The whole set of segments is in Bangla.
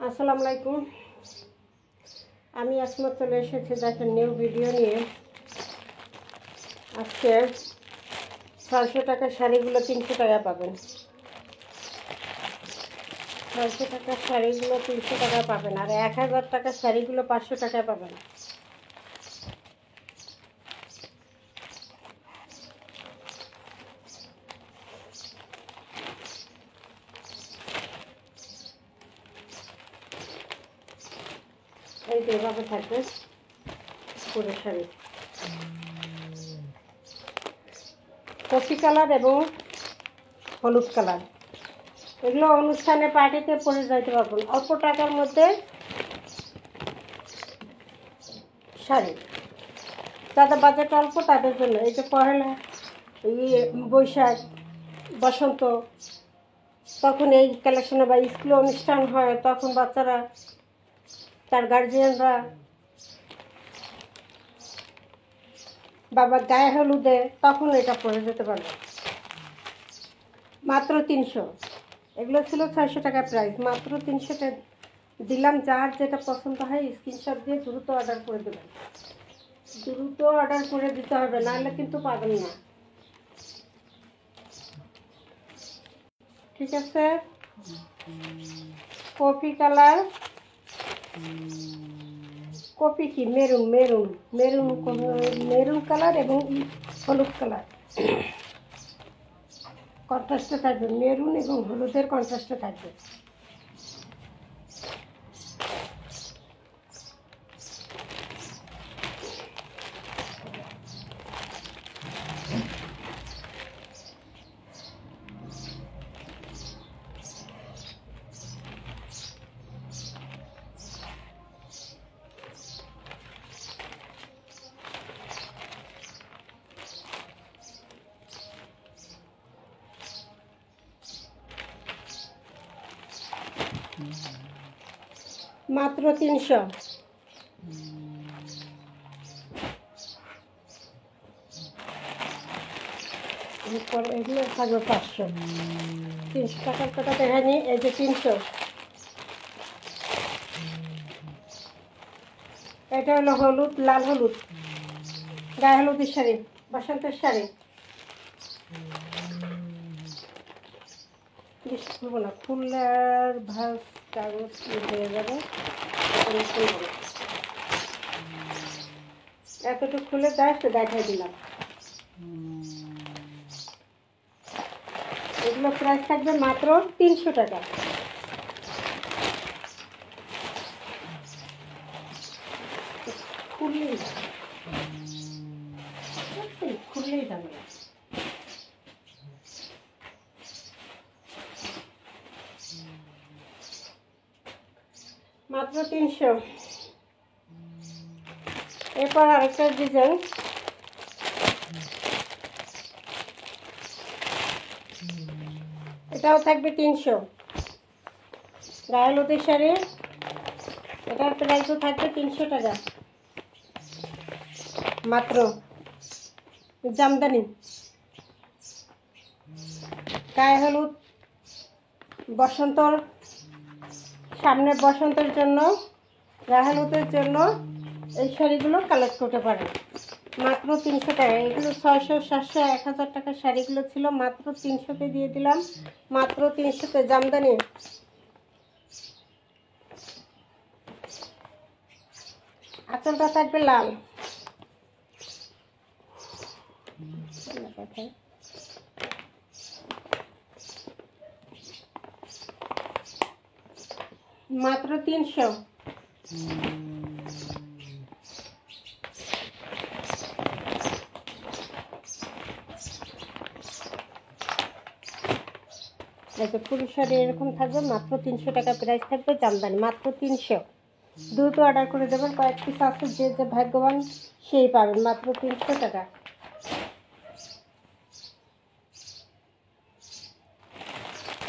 আসসালামু আলাইকুম। আমি আসমা চলে এসেছি দেখেন নিউ ভিডিও নিয়ে। আজকে 600 টাকার শাড়িগুলো 300 টাকা পাবেন। 600 টাকার শাড়িগুলো 300 টাকা পাবেন, আর 1000 টাকার শাড়িগুলো 500 টাকায় পাবেন। এই যে এভাবে থাকবে পুরো শাড়ি, কফি কালার এবং হলুদ কালার। এগুলো অনুষ্ঠানে পার্টিতে পরে যাইতে পারবেন অল্প টাকার মধ্যে। শাড়ি যাদের বাজেট অল্প তাদের জন্য। এই যে পহেলা বৈশাখ বসন্ত, তখন এই কালেকশনে বা স্কুলে অনুষ্ঠান হয়, তখন বাচ্চারা তার গার্জিয়ানরা বাবার গায়ে হলুদে তখন এটা পরে যেতে পারবে। মাত্র 300। এগুলো ছিল 600 টাকা প্রাইস, মাত্র 300 দিলাম। যার যেটা পছন্দ হয় স্ক্রিনশট দিয়ে দ্রুত অর্ডার করে দেবেন। দ্রুত অর্ডার করে দিতে হবে, নাহলে কিন্তু পাবেন না। ঠিক আছে, কফি কালার, কফি কি maroon maroon maroon maroon colour এবং হলুদ কালার কন্ট্রাস্টে থাকবে। মেরুন এবং হলুদের কন্ট্রাস্টে থাকবে। মাত্র 300। এগুলো থাকবে 500। 300 টাকার কথা দেখায়নি। এই যে 300। এটা হলো হলুদ, লাল হলুদ, গায়ে হলুদের শাড়ি, বসন্তের শাড়ি। বেশি খুলবো না, ফুলের ভাস কাগজ হয়ে যাবে। এতটুকু খুলে দেখাই দিলাম। এগুলো প্রাইস থাকবে মাত্র 300 টাকা। খুললেই যাবে মাত্র 300। এরপর আরেকটা ডিজাইন, এটাও থাকবে 300। গায়ে হলুদের শাড়ি, এটার প্রাইসও থাকবে 300 টাকা মাত্র। জামদানি, গায়ে হলুদ, বসন্তর সামনে, বসন্তের জন্য, গায়ে হলুদের জন্য এই শাড়িগুলো কালেক্ট করতে পারেন। মাত্র 300 টাকা। এগুলো 600, 700, 1000 টাকার শাড়িগুলো ছিল, মাত্র 300-তে দিয়ে দিলাম। মাত্র 300-তে জামদানি। আঁচলটা থাকবে লাল। মাত্র 300। পুরুষ শাড়ি এরকম থাকবে, মাত্র 300 টাকা প্রাইস থাকবে। জামদানি মাত্র 300। দ্রুত অর্ডার করে দেবেন, কয়েক পিস আছে, যে যে ভাগ্যবান সেই পাবেন। মাত্র 300 টাকা।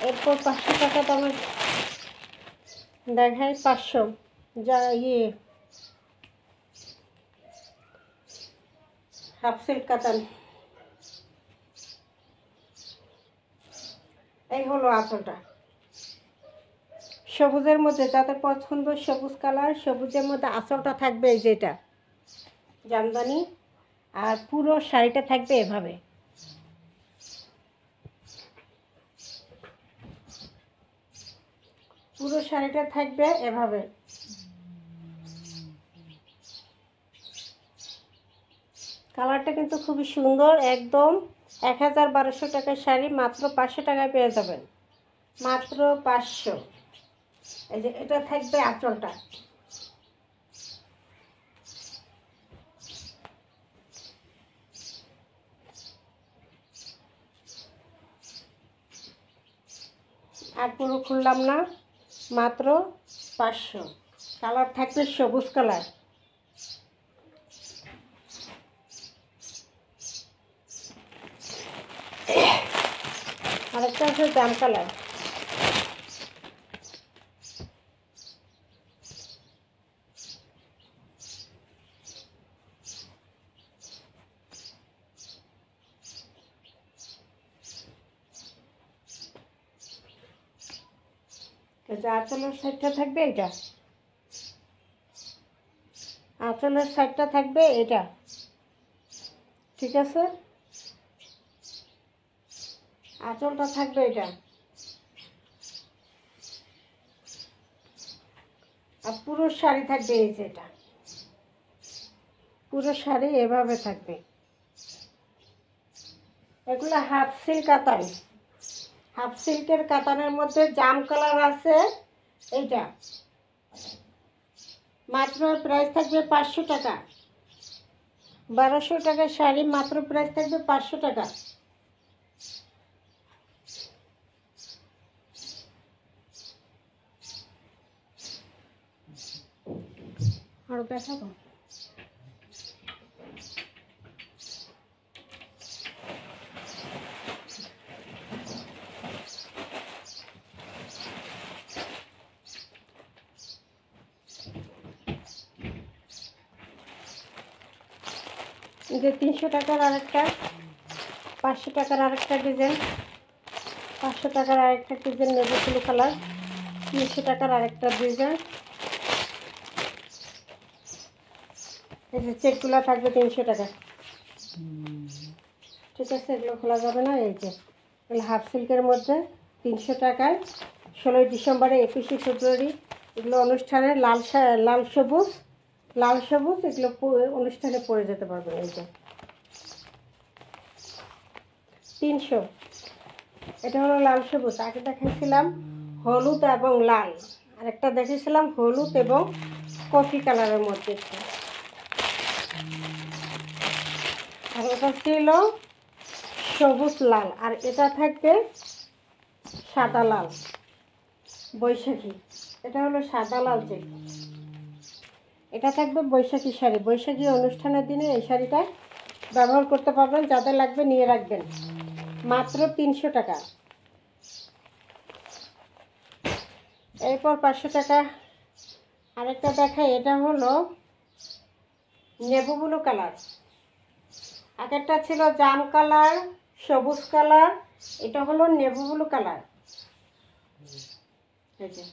এরপর 500 টাকা দামের দেখায়। 500 যা হাফ সিল্ক কাতান। এই হলো আঁচলটা। সবুজের মধ্যে যাদের পছন্দ সবুজ কালার, সবুজের মধ্যে আঁচলটা থাকবে এই যেটা জামদানি, আর পুরো শাড়িটা থাকবে এভাবে। পুরো শাড়িটা থাকবে এভাবে। কালারটা কিন্তু খুবই সুন্দর, একদম ১,১২০০ টাকার শাড়ি মাত্র ৫০০ টাকায় পেয়ে যাবেন, মাত্র ৫০০। এই যে এটা থাকবে আঁচলটা। আর পুরো খুললাম না, মাত্র ৫০০। কালার থাকবে সবুজ কালার, আরেকটা আছে জাম কালার। আঁচলের সাইডটা থাকবে এটা, আঁচলের সাইডটা থাকবে এটা, ঠিক আছে? আঁচলটা থাকবে এটা, আর পুরো শাড়ি থাকবে এই যেটা, পুরো শাড়ি এভাবে থাকবে। এগুলো হাফ সিল্ক কাতান, হাফ সিল্কের কাতানের মধ্যে জাম কালার আছে এইটা। মাত্র প্রাইস থাকবে ৫০০ টাকা। ১২০০ টাকার শাড়ি মাত্র প্রাইস থাকবে ৫০০ টাকা। আরো দেখাবো। যে ৩০০ টাকার আরেকটা, ৫০০ টাকার আরেকটা ডিজাইন, ৫০০ টাকার আরেকটা ডিজাইন নেভি ব্লু কালার, ৩০০ টাকার আরেকটা ডিজাইন। এই যে চেকগুলো থাকবে ৩০০ টাকা, ঠিক আছে? এগুলো খোলা যাবে না। এই যে এগুলো হাফ সিল্কের মধ্যে ৩০০ টাকায়, ১৬ই ডিসেম্বরে ২১শে ফেব্রুয়ারি এগুলো অনুষ্ঠানে লাল সবুজ, লাল সবুজ এগুলো অনুষ্ঠানে পরে যেতে পারবেন। এই যে ৩০০, এটা হলো লাল সবুজ। আগে দেখাইছিলাম হলুদ এবং লাল, আর একটা দেখেছিলাম হলুদ এবং কফি কালারের মধ্যে, আর এটা ছিল সবুজ লাল, আর এটা থাকবে সাদা লাল বৈশাখী। এটা হলো সাদা লাল চেক, এটা থাকবে বৈশাখী শাড়ি। বৈশাখী অনুষ্ঠানের দিনে এই শাড়িটা ব্যবহার করতে পারবেন, যাদের লাগবে নিয়ে রাখবেন, মাত্র ৩০০ টাকা। এরপর ৫০০ টাকা আরেকটা দেখাই, এটা হলো নেভি ব্লু কালার। আগেরটা ছিল জাম কালার, সবুজ কালার, এটা হলো নেভি ব্লু কালার। এই যে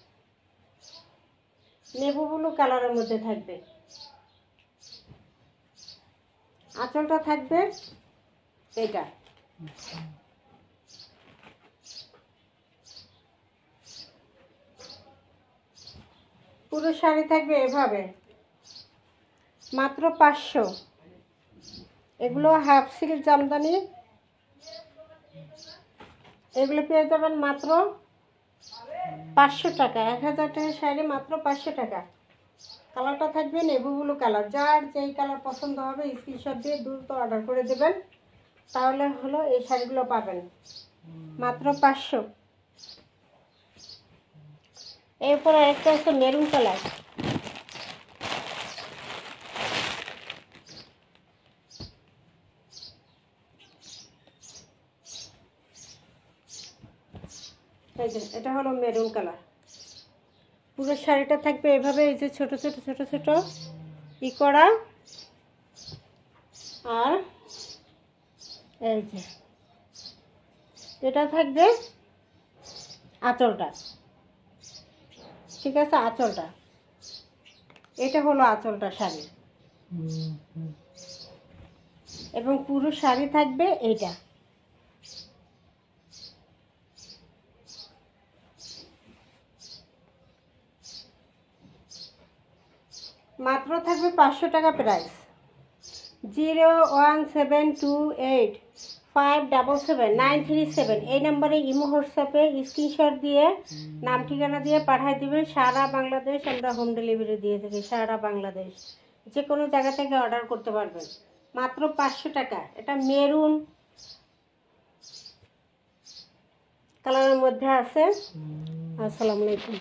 নেভি ব্লু কালারের মধ্যে থাকবে, আঁচলটা থাকবে এটা। পুরো শাড়ি থাকবে এভাবে, মাত্র ৫০০। এগুলো হাফ সিল্ক জামদানি, এগুলো পেয়ে যাবেন মাত্র ৫০০ টাকা। ১,০০০ টাকার শাড়ি মাত্র ৫০০ টাকা। কালারটা থাকবে নেভি ব্লু কালার। যার যেই কালার পছন্দ হবে স্ক্রিনশট দিয়ে দ্রুত অর্ডার করে দেবেন, তাহলে হলো এই শাড়িগুলো পাবেন মাত্র ৫০০। এরপর আরেকটা আছে মেরুন কালার। এই যে এটা হলো মেরুন কালার। পুরো শাড়িটা থাকবে এভাবে, এই যে ছোট ছোট ছোট ছোট ই করা, আর এই যে এটা থাকবে আঁচলটা। ঠিক আছে, আঁচলটা এটা হলো আঁচলটা শাড়ি, এবং পুরো শাড়ি থাকবে এইটা। মাত্র থাকবে 500 টাকা প্রাইস। 01728577937 এই নম্বরে ইমো হোয়াটসঅ্যাপে স্ক্রিনশট দিয়ে নাম ঠিকানা দিয়ে পাঠিয়ে দিবেন। সারা বাংলাদেশ আমরা হোম ডেলিভারি দিয়ে থাকি, সারা বাংলাদেশ যে কোনো জায়গা থেকে অর্ডার করতে পারবেন। মাত্র 500 টাকা। এটা মেরুন কালারের মধ্যে আছে। আসসালামু আলাইকুম।